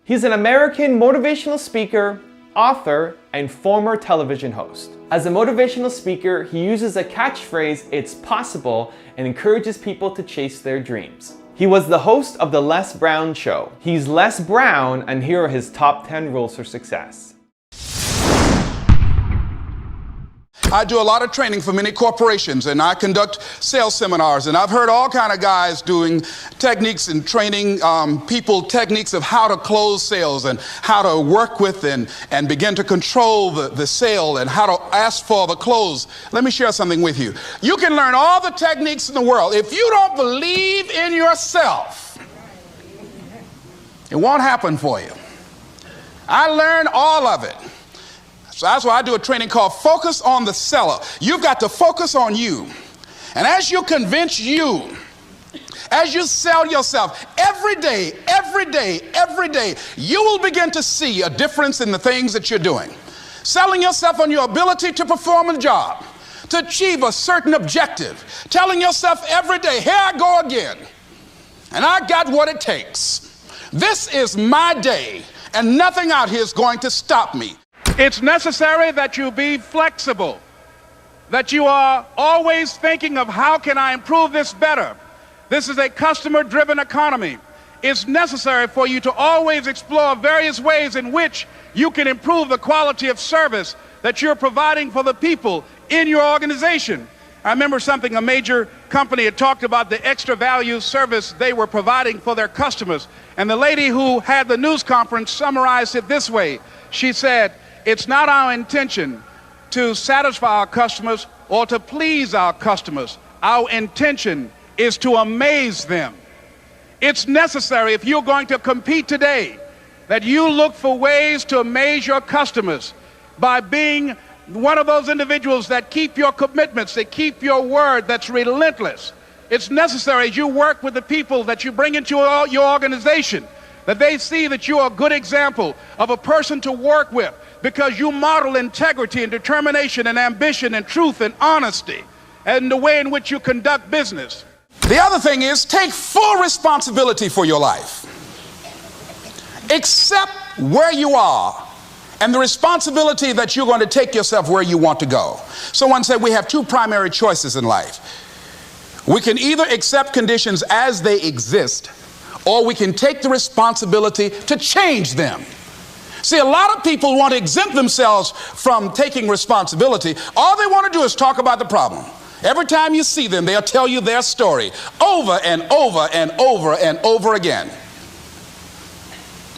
He's an American motivational speaker, author, and former television host. As a motivational speaker, he uses a catchphrase, "It's possible," and encourages people to chase their dreams. He was the host of The Les Brown Show. He's Les Brown, and here are his top 10 rules for success. I do a lot of training for many corporations, and I conduct sales seminars, and I've heard all kind of guys doing techniques and training people techniques of how to close sales and how to work with and begin to control the sale and how to ask for the close. Let me share something with you. You can learn all the techniques in the world. If you don't believe in yourself, it won't happen for you. I learned all of it. So that's why I do a training called Focus on the Seller. You've got to focus on you. And as you convince you, as you sell yourself every day, you will begin to see a difference in the things that you're doing. Selling yourself on your ability to perform a job, to achieve a certain objective. Telling yourself every day, here I go again. And I got what it takes. This is my day, and nothing out here is going to stop me. It's necessary that you be flexible, that you are always thinking of how can I improve this better. This is a customer-driven economy. It's necessary for you to always explore various ways in which you can improve the quality of service that you're providing for the people in your organization. I remember something, a major company had talked about the extra value service they were providing for their customers. And the lady who had the news conference summarized it this way. She said, "It's not our intention to satisfy our customers or to please our customers. Our intention is to amaze them." It's necessary, if you're going to compete today, that you look for ways to amaze your customers by being one of those individuals that keep your commitments, that keep your word, that's relentless. It's necessary as you work with the people that you bring into your organization, that they see that you're a good example of a person to work with, because you model integrity and determination and ambition and truth and honesty and the way in which you conduct business. The other thing is, take full responsibility for your life. Accept where you are and the responsibility that you're going to take yourself where you want to go. Someone said we have two primary choices in life. We can either accept conditions as they exist, or we can take the responsibility to change them. See, a lot of people want to exempt themselves from taking responsibility. All they want to do is talk about the problem. Every time you see them, they'll tell you their story over and over and over and over again.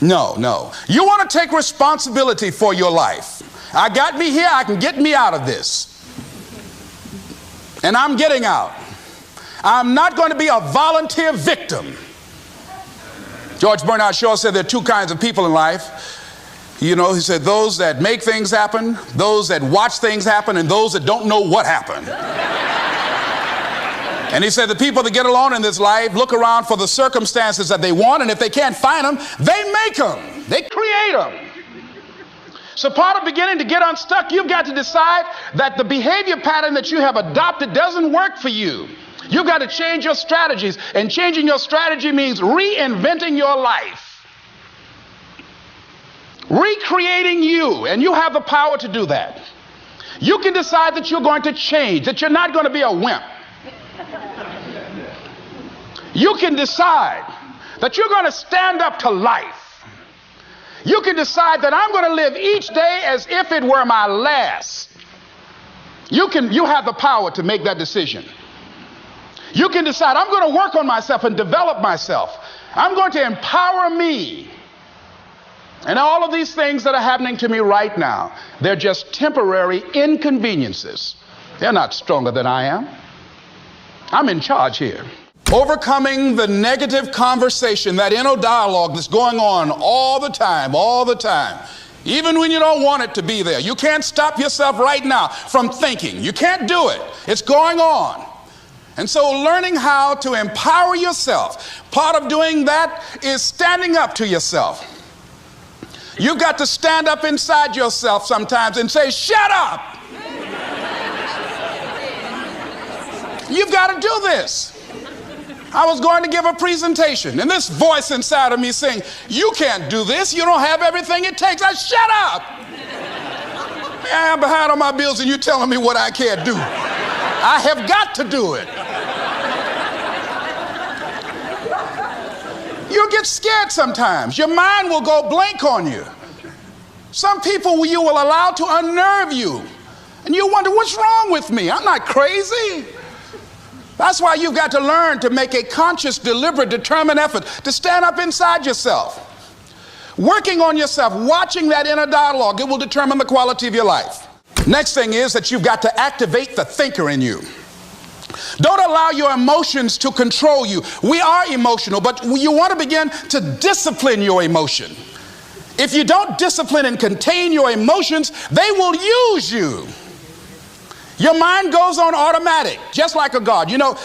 No. You want to take responsibility for your life. I got me here, I can get me out of this. And I'm getting out. I'm not going to be a volunteer victim. George Bernard Shaw said there are two kinds of people in life. You know, he said those that make things happen, those that watch things happen, and those that don't know what happened. And he said the people that get along in this life look around for the circumstances that they want, and if they can't find them, they make them. They create them. So part of beginning to get unstuck, you've got to decide that the behavior pattern that you have adopted doesn't work for you. You've got to change your strategies, and changing your strategy means reinventing your life. Recreating you, and you have the power to do that. You can decide that you're going to change, that you're not going to be a wimp. You can decide that you're going to stand up to life. You can decide that I'm going to live each day as if it were my last. You have the power to make that decision. You can decide I'm going to work on myself and develop myself. I'm going to empower me. And all of these things that are happening to me right now, they're just temporary inconveniences. They're not stronger than I am. I'm in charge here. Overcoming the negative conversation, that inner dialogue that's going on all the time, even when you don't want it to be there. You can't stop yourself right now from thinking. You can't do it. It's going on. And so learning how to empower yourself, part of doing that is standing up to yourself. You've got to stand up inside yourself sometimes and say, shut up. You've got to do this. I was going to give a presentation, and this voice inside of me saying, you can't do this. You don't have everything it takes. I shut up. I'm behind on my bills, and you're telling me what I can't do. I have got to do it. You'll get scared sometimes. Your mind will go blank on you. Some people you will allow to unnerve you, and you wonder, what's wrong with me? I'm not crazy. That's why you've got to learn to make a conscious, deliberate, determined effort to stand up inside yourself. Working on yourself, watching that inner dialogue, it will determine the quality of your life. Next thing is that you've got to activate the thinker in you. Don't allow your emotions to control you. We are emotional, but you want to begin to discipline your emotion. If you don't discipline and contain your emotions, they will use you. Your mind goes on automatic, just like a guard. You know,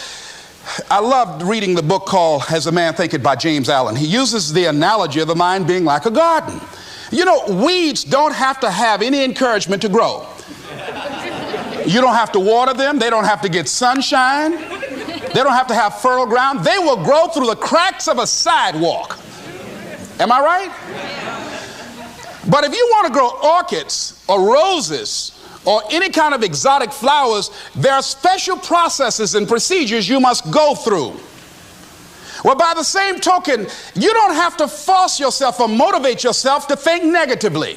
I loved reading the book called As a Man Thinketh by James Allen. He uses the analogy of the mind being like a garden. You know, weeds don't have to have any encouragement to grow. You don't have to water them. They don't have to get sunshine. They don't have to have fertile ground. They will grow through the cracks of a sidewalk. Am I right? But if you want to grow orchids or roses or any kind of exotic flowers, there are special processes and procedures you must go through. Well, by the same token, you don't have to force yourself or motivate yourself to think negatively,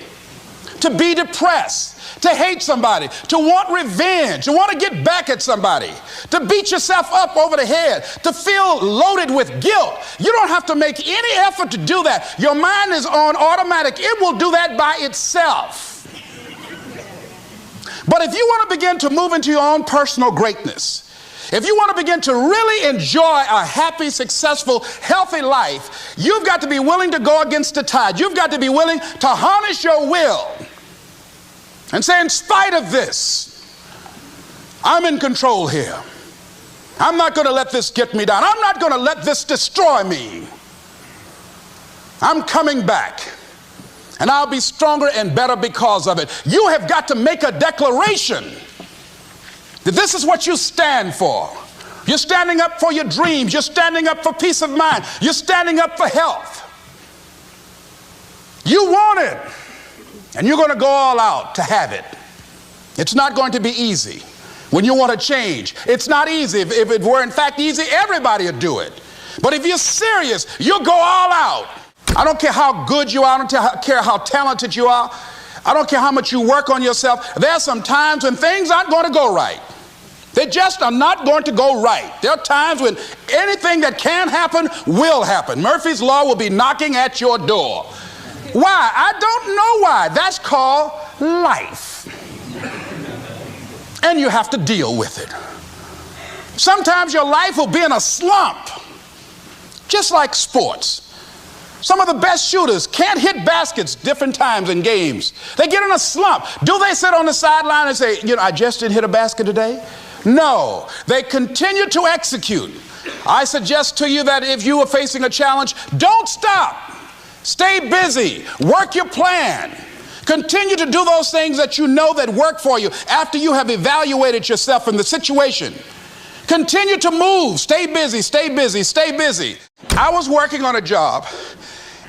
to be depressed, to hate somebody, to want revenge, to want to get back at somebody, to beat yourself up over the head, to feel loaded with guilt. You don't have to make any effort to do that. Your mind is on automatic. It will do that by itself. But if you want to begin to move into your own personal greatness, if you want to begin to really enjoy a happy, successful, healthy life, you've got to be willing to go against the tide. You've got to be willing to harness your will and say, in spite of this, I'm in control here. I'm not going to let this get me down. I'm not going to let this destroy me. I'm coming back. And I'll be stronger and better because of it. You have got to make a declaration that this is what you stand for. You're standing up for your dreams. You're standing up for peace of mind. You're standing up for health. You want it, and you're going to go all out to have it. It's not going to be easy. When you want to change, it's not easy. If it were in fact easy, everybody would do it. But if you're serious, you'll go all out. I don't care how good you are. I don't care how talented you are. I don't care how much you work on yourself. There are some times when things aren't going to go right. They just are not going to go right. There are times when anything that can happen will happen. Murphy's Law will be knocking at your door. Why? I don't know why. That's called life. And you have to deal with it. Sometimes your life will be in a slump, just like sports. Some of the best shooters can't hit baskets different times in games. They get in a slump. Do they sit on the sideline and say, you know, I just didn't hit a basket today? No, they continue to execute. I suggest to you that if you are facing a challenge, don't stop. Stay busy. Work your plan. Continue to do those things that you know that work for you after you have evaluated yourself in the situation. Continue to move. Stay busy, stay busy, stay busy. I was working on a job,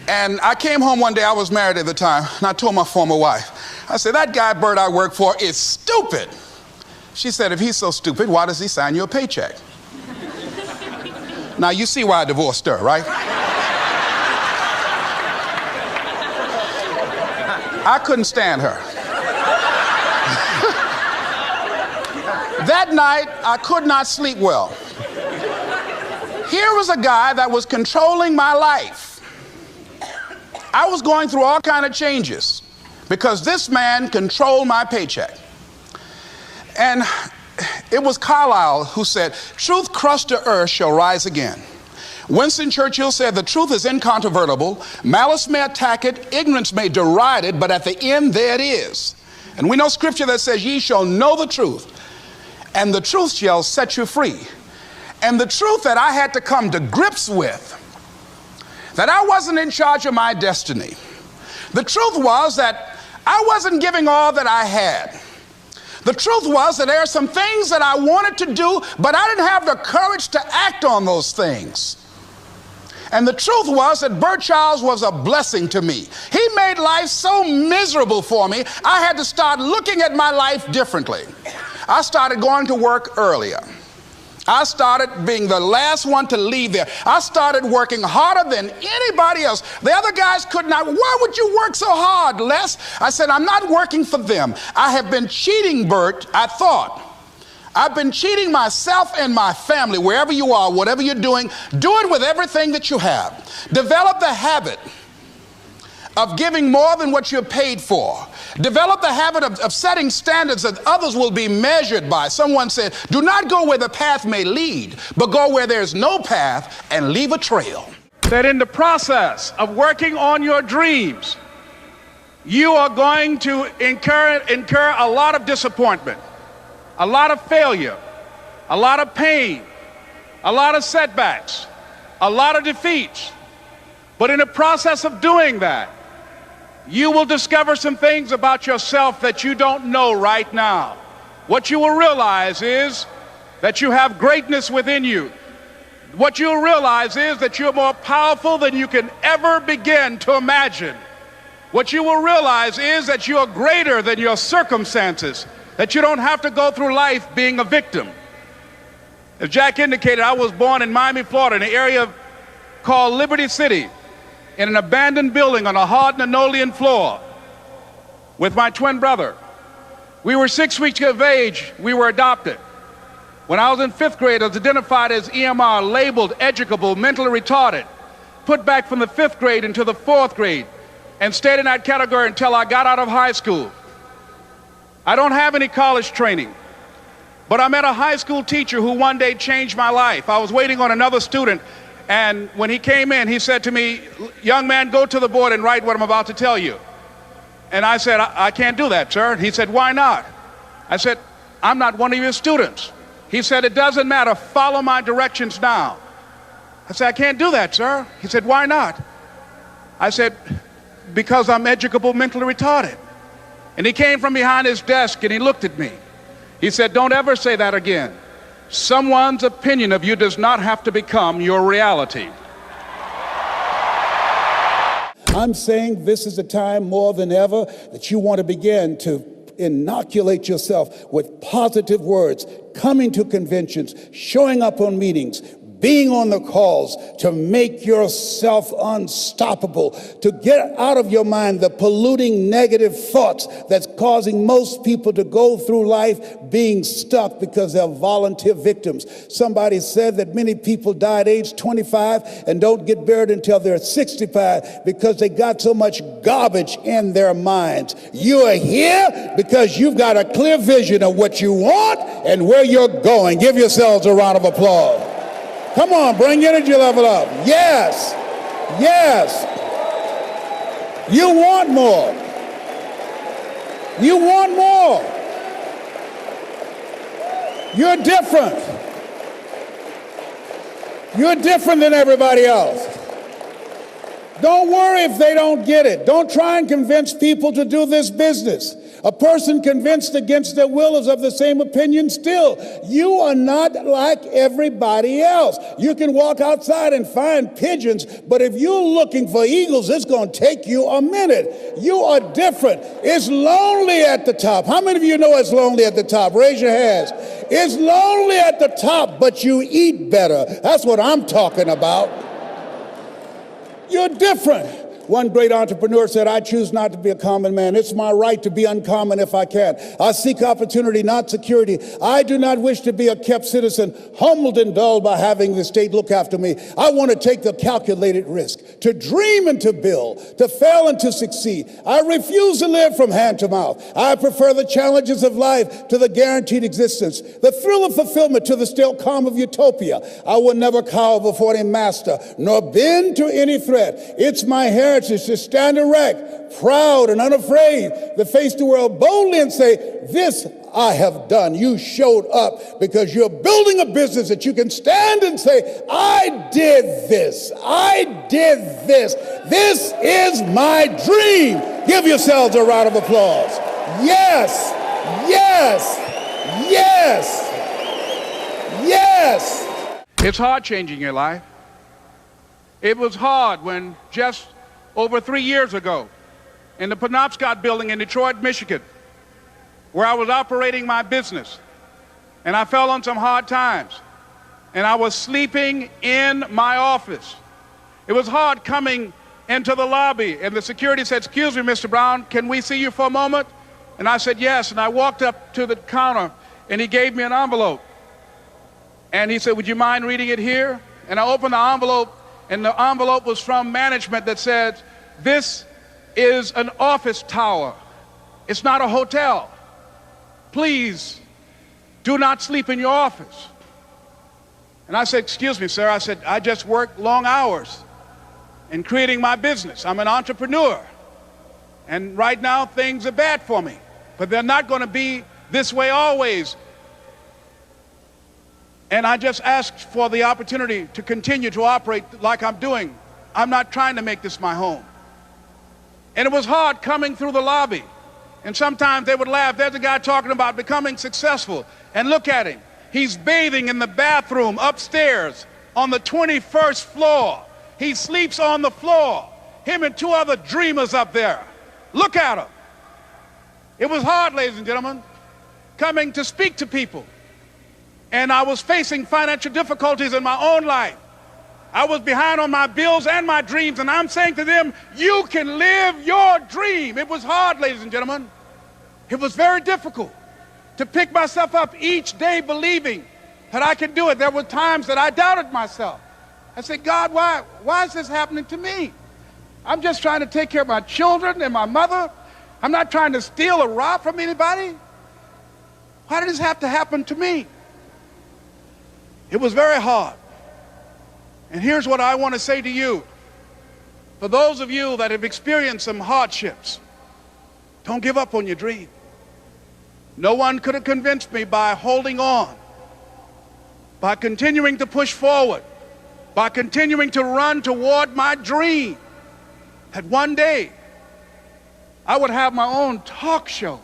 and I came home one day. I was married at the time, and I told my former wife, I said, that guy Bert I work for is stupid. She said, if he's so stupid, why does he sign you a paycheck? Now, you see why I divorced her, right? I couldn't stand her. That night, I could not sleep well. Here was a guy that was controlling my life. I was going through all kinds of changes because this man controlled my paycheck. And it was Carlyle who said, truth crushed to earth shall rise again. Winston Churchill said, the truth is incontrovertible. Malice may attack it, ignorance may deride it, but at the end there it is. And we know scripture that says, ye shall know the truth, and the truth shall set you free. And the truth that I had to come to grips with, that I wasn't in charge of my destiny. The truth was that I wasn't giving all that I had. The truth was that there are some things that I wanted to do, but I didn't have the courage to act on those things. And the truth was that Bert Childs was a blessing to me. He made life so miserable for me, I had to start looking at my life differently. I started going to work earlier. I started being the last one to leave there. I started working harder than anybody else. The other guys could not. Why would you work so hard, Les? I said, I'm not working for them. I have been cheating, Bert, I thought. I've been cheating myself and my family. Wherever you are, whatever you're doing, do it with everything that you have. Develop the habit of giving more than what you're paid for. Develop the habit of setting standards that others will be measured by. Someone said, do not go where the path may lead, but go where there's no path and leave a trail. That in the process of working on your dreams, you are going to incur a lot of disappointment, a lot of failure, a lot of pain, a lot of setbacks, a lot of defeats. But in the process of doing that, you will discover some things about yourself that you don't know right now. What you will realize is that you have greatness within you. What you'll realize is that you're more powerful than you can ever begin to imagine. What you will realize is that you are greater than your circumstances, that you don't have to go through life being a victim. As Jack indicated, I was born in Miami, Florida, in an area called Liberty City, in an abandoned building on a hard linoleum floor with my twin brother. We were 6 weeks of age. We were adopted. When I was in 5th grade, I was identified as EMR, labeled educable, mentally retarded, put back from the 5th grade into the 4th grade, and stayed in that category until I got out of high school. I don't have any college training, but I met a high school teacher who one day changed my life. I was waiting on another student, and when he came in, he said to me, young man, go to the board and write what I'm about to tell you. And I said, I can't do that, sir. He said, why not? I said, I'm not one of your students. He said, it doesn't matter, follow my directions now. I said, I can't do that, sir. He said, why not? I said, because I'm educable, mentally retarded. And he came from behind his desk and he looked at me. He said, don't ever say that again. Someone's opinion of you does not have to become your reality. I'm saying this is a time more than ever that you want to begin to inoculate yourself with positive words, coming to conventions, showing up on meetings, being on the calls, to make yourself unstoppable, to get out of your mind the polluting negative thoughts that's causing most people to go through life being stuck because they're volunteer victims. Somebody said that many people die at age 25 and don't get buried until they're 65 because they got so much garbage in their minds. You are here because you've got a clear vision of what you want and where you're going. Give yourselves a round of applause. Come on, bring your energy level up. Yes, yes. You want more. You want more. You're different. You're different than everybody else. Don't worry if they don't get it. Don't try and convince people to do this business. A person convinced against their will is of the same opinion still. You are not like everybody else. You can walk outside and find pigeons, but if you're looking for eagles, it's going to take you a minute. You are different. It's lonely at the top. How many of you know it's lonely at the top? Raise your hands. It's lonely at the top, but you eat better. That's what I'm talking about. You're different. One great entrepreneur said, I choose not to be a common man. It's my right to be uncommon if I can. I seek opportunity, not security. I do not wish to be a kept citizen, humbled and dulled by having the state look after me. I want to take the calculated risk, to dream and to build, to fail and to succeed. I refuse to live from hand to mouth. I prefer the challenges of life to the guaranteed existence, the thrill of fulfillment to the still calm of utopia. I will never cower before any master, nor bend to any threat. It's my heritage to stand erect, proud and unafraid, to face the world boldly and say, this I have done. You showed up because you're building a business that you can stand and say, I did this. I did this. This is my dream. Give yourselves a round of applause. Yes, Yes! Yes! Yes! It's hard changing your life. It was hard when just over 3 years ago, in the Penobscot building in Detroit, Michigan, where I was operating my business, and I fell on some hard times, and I was sleeping in my office. It was hard coming into the lobby, and the security said, "Excuse me, Mr. Brown, can we see you for a moment?" And I said, "Yes," and I walked up to the counter, and he gave me an envelope. And he said, "Would you mind reading it here?" And I opened the envelope, and the envelope was from management that said, "This is an office tower. It's not a hotel. Please do not sleep in your office." And I said, "Excuse me, sir." I said, "I just work long hours in creating my business. I'm an entrepreneur. And right now, things are bad for me. But they're not going to be this way always. And I just asked for the opportunity to continue to operate like I'm doing. I'm not trying to make this my home." And it was hard coming through the lobby. And sometimes they would laugh. There's a guy talking about becoming successful. And look at him. He's bathing in the bathroom upstairs on the 21st floor. He sleeps on the floor. Him and 2 other dreamers up there. Look at him. It was hard, ladies and gentlemen, coming to speak to people. And I was facing financial difficulties in my own life. I was behind on my bills and my dreams, and I'm saying to them, you can live your dream. It was hard, ladies and gentlemen. It was very difficult to pick myself up each day believing that I could do it. There were times that I doubted myself. I said, "God, why is this happening to me? I'm just trying to take care of my children and my mother. I'm not trying to steal or rob from anybody. Why did this have to happen to me?" It was very hard. And here's what I want to say to you. For those of you that have experienced some hardships, don't give up on your dream. No one could have convinced me by holding on, by continuing to push forward, by continuing to run toward my dream, that one day I would have my own talk show.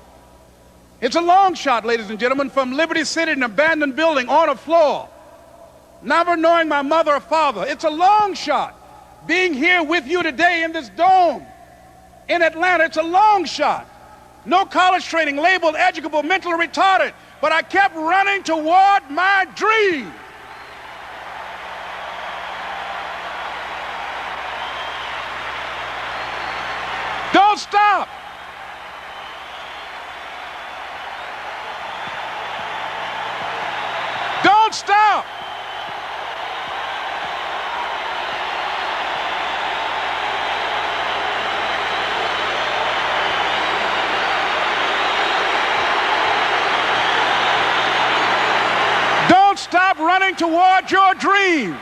It's a long shot, ladies and gentlemen, from Liberty City, an abandoned building on a floor, never knowing my mother or father. It's a long shot. Being here with you today in this dome in Atlanta, it's a long shot. No college training, labeled educable, mentally retarded, but I kept running toward my dream. Don't stop. Don't stop. Don't stop running toward your dream.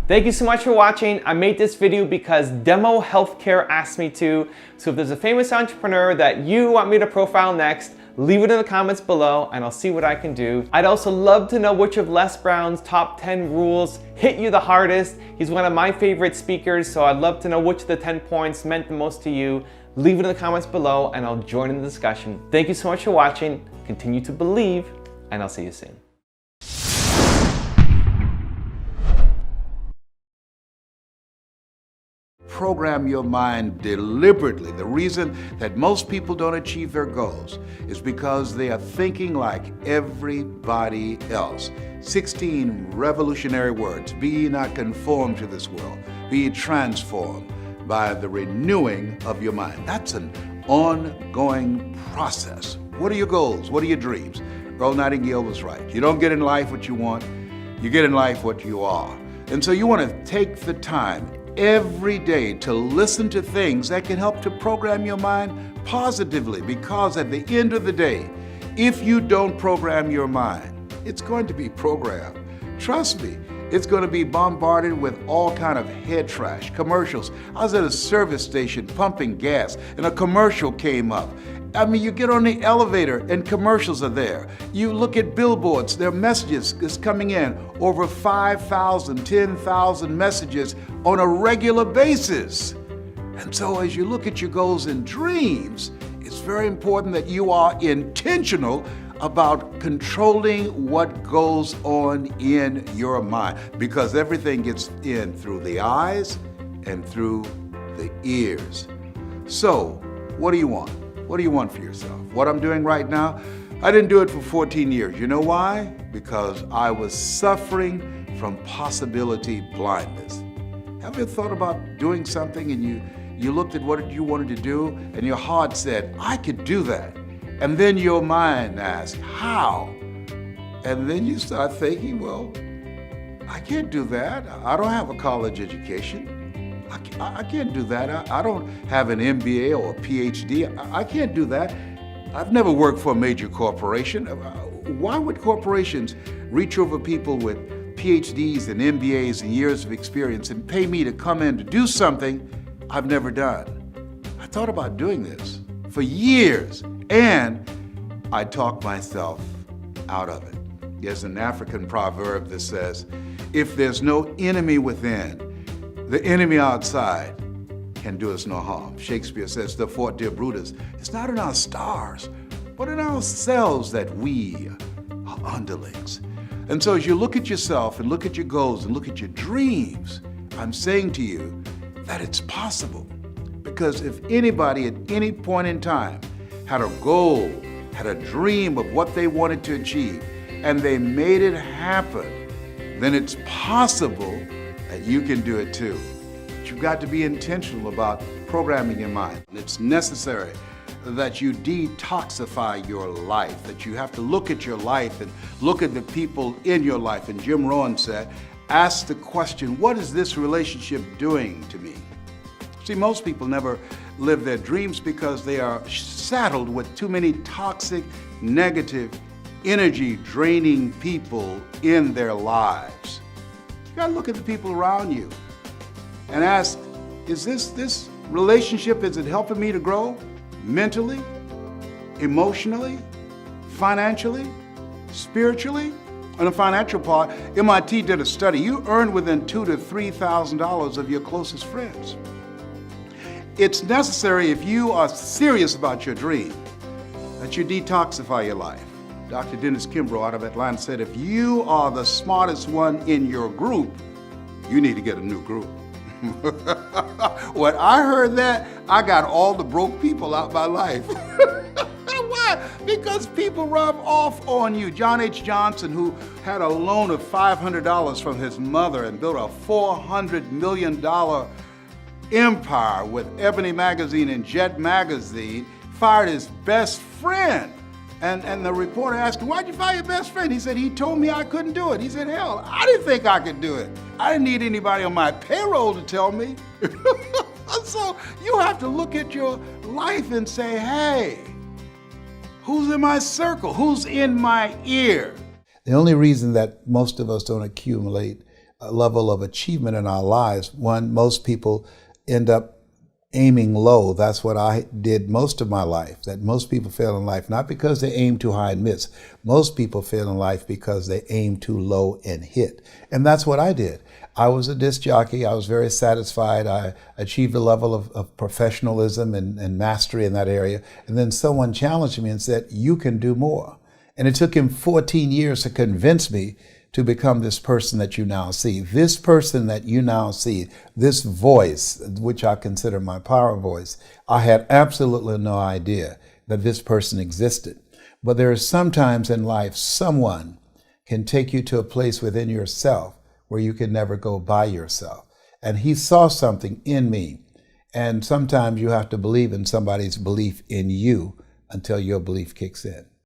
Thank you so much for watching. I made this video because Demo Healthcare asked me to. So if there's a famous entrepreneur that you want me to profile next, leave it in the comments below and I'll see what I can do. I'd also love to know which of Les Brown's top 10 rules hit you the hardest. He's one of my favorite speakers, so I'd love to know which of the 10 points meant the most to you. Leave it in the comments below and I'll join in the discussion. Thank you so much for watching. Continue to believe, and I'll see you soon. Program your mind deliberately. The reason that most people don't achieve their goals is because they are thinking like everybody else. 16 revolutionary words. Be ye not conformed to this world. Be ye transformed by the renewing of your mind. That's an ongoing process. What are your goals? What are your dreams? Earl Nightingale was right. You don't get in life what you want. You get in life what you are. And so you want to take the time every day to listen to things that can help to program your mind positively, because at the end of the day, if you don't program your mind, it's going to be programmed. Trust me, it's going to be bombarded with all kind of head trash, commercials. I was at a service station pumping gas and a commercial came up. I mean, you get on the elevator and commercials are there. You look at billboards, there are messages that's coming in, over 5,000, 10,000 messages on a regular basis. And so as you look at your goals and dreams, It's very important that you are intentional about controlling what goes on in your mind, because everything gets in through the eyes and through the ears. So, what do you want? What do you want for yourself? What I'm doing right now, I didn't do it for 14 years. You know why? Because I was suffering from possibility blindness. Have you thought about doing something and you looked at what you wanted to do and your heart said, I could do that. And then your mind asked, how? And then you start thinking, well, I can't do that. I don't have a college education. I can't do that. I don't have an MBA or a PhD. I can't do that. I've never worked for a major corporation. Why would corporations reach over people with PhDs and MBAs and years of experience and pay me to come in to do something I've never done? I thought about doing this for years, and I talked myself out of it. There's an African proverb that says, if there's no enemy within, the enemy outside can do us no harm. Shakespeare says, therefore, dear Brutus, it's not in our stars, but in ourselves that we are underlings. And so as you look at yourself and look at your goals and look at your dreams, I'm saying to you that it's possible. Because if anybody at any point in time had a goal, had a dream of what they wanted to achieve, and they made it happen, then it's possible that you can do it too. But you've got to be intentional about programming your mind. It's necessary that you detoxify your life, that you have to look at your life and look at the people in your life. And Jim Rohn said, ask the question, what is this relationship doing to me? See, most people never live their dreams because they are saddled with too many toxic, negative, energy-draining people in their lives. You gotta look at the people around you and ask, is this relationship, is it helping me to grow mentally, emotionally, financially, spiritually? On the financial part, MIT did a study. You earn within $2,000 to $3,000 of your closest friends. It's necessary, if you are serious about your dream, that you detoxify your life. Dr. Dennis Kimbrough out of Atlanta said, if you are the smartest one in your group, you need to get a new group. When I heard that, I got all the broke people out my life. Why? Because people rub off on you. John H. Johnson, who had a loan of $500 from his mother and built a $400 million empire with Ebony Magazine and Jet Magazine, fired his best friend. And the reporter asked him, why'd you fire your best friend? He said, he told me I couldn't do it. He said, hell, I didn't think I could do it. I didn't need anybody on my payroll to tell me. So you have to look at your life and say, hey, who's in my circle? Who's in my ear? The only reason that most of us don't accumulate a level of achievement in our lives, one, most people end up aiming low. That's what I did most of my life, that most people fail in life, not because they aim too high and miss. Most people fail in life because they aim too low and hit. And that's what I did. I was a disc jockey. I was very satisfied. I achieved a level of professionalism and mastery in that area. And then someone challenged me and said, you can do more. And it took him 14 years to convince me to become this person that you now see. This person that you now see, this voice, which I consider my power voice, I had absolutely no idea that this person existed. But there is sometimes in life, someone can take you to a place within yourself where you can never go by yourself. And he saw something in me. And sometimes you have to believe in somebody's belief in you until your belief kicks in.